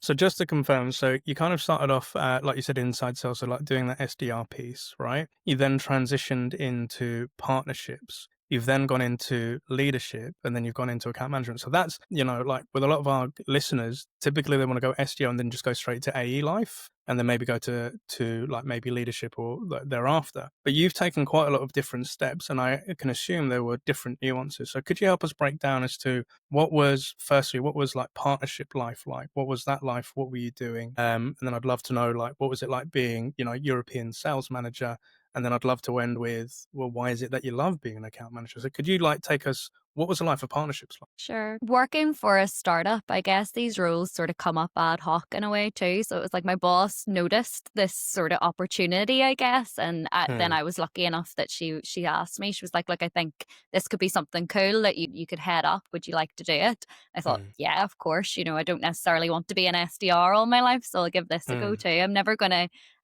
So just to confirm, so you kind of started off, like you said, inside sales, so like doing that SDR piece, right? You then transitioned into partnerships. You've then gone into leadership, and then you've gone into account management. So that's, like with a lot of our listeners, typically they want to go SDR and then just go straight to AE life, and then maybe go to like maybe leadership or thereafter. But you've taken quite a lot of different steps, and I can assume there were different nuances. So could you help us break down as to what was like partnership life like? What was that life? What were you doing? And then I'd love to know, like, what was it like being, European sales manager? And then I'd love to end with, well, why is it that you love being an account manager? So could you like take us, what was the life of partnerships like? Sure. Working for a startup, I guess these roles sort of come up ad hoc in a way too. So it was like my boss noticed this sort of opportunity, I guess, and then Mm, I was lucky enough that she asked me. She was like, "Look, I think this could be something cool that you could head up. Would you like to do it?" I thought, mm, "Yeah, of course. I don't necessarily want to be an SDR all my life, so I'll give this a go mm, too.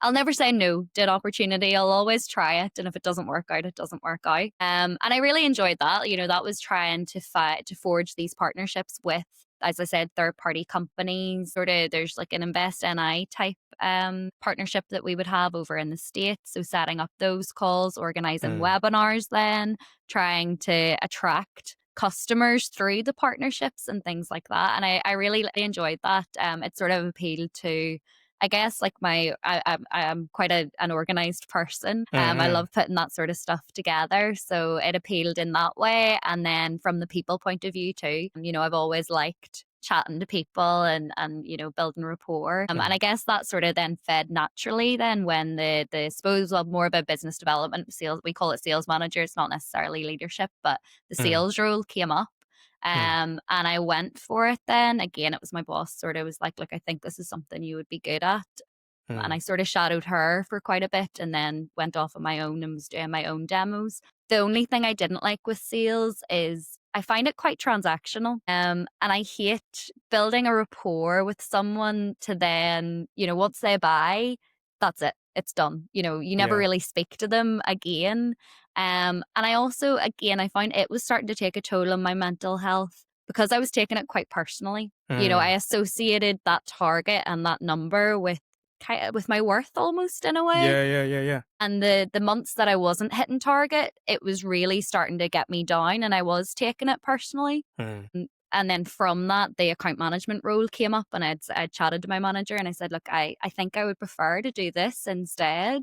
I'll never say no to an opportunity. I'll always try it, and if it doesn't work out, it doesn't work out. And I really enjoyed that. That was trying to forge these partnerships with, as I said, third party companies. Sort of, there's like an Invest NI type partnership that we would have over in the States. So setting up those calls, organizing mm, webinars, then trying to attract customers through the partnerships and things like that. And I really enjoyed that. It sort of appealed to, I guess, like I'm quite an organized person. I mm, love putting that sort of stuff together. So it appealed in that way. And then from the people point of view too, I've always liked chatting to people and building rapport. And mm, I guess that sort of then fed naturally then when the suppose well, more about business development sales, we call it sales manager. It's not necessarily leadership, but the mm, sales role came up. mm, And I went for it then. Again, it was my boss sort of was like, look, I think this is something you would be good at. And I mm, sort of shadowed her for quite a bit and then went off on my own and was doing my own demos. The only thing I didn't like with sales is I find it quite transactional. And I hate building a rapport with someone to then, once they buy, that's it. It's done. You never yeah. really speak to them again. And I also, again, I found it was starting to take a toll on my mental health because I was taking it quite personally. I Mm, associated that target and that number with kind of with my worth almost in a way. yeah, yeah, yeah, yeah. And the months that I wasn't hitting target, it was really starting to get me down and I was taking it personally. Mm, And then from that, the account management role came up and I'd chatted to my manager and I said, look, I think I would prefer to do this instead.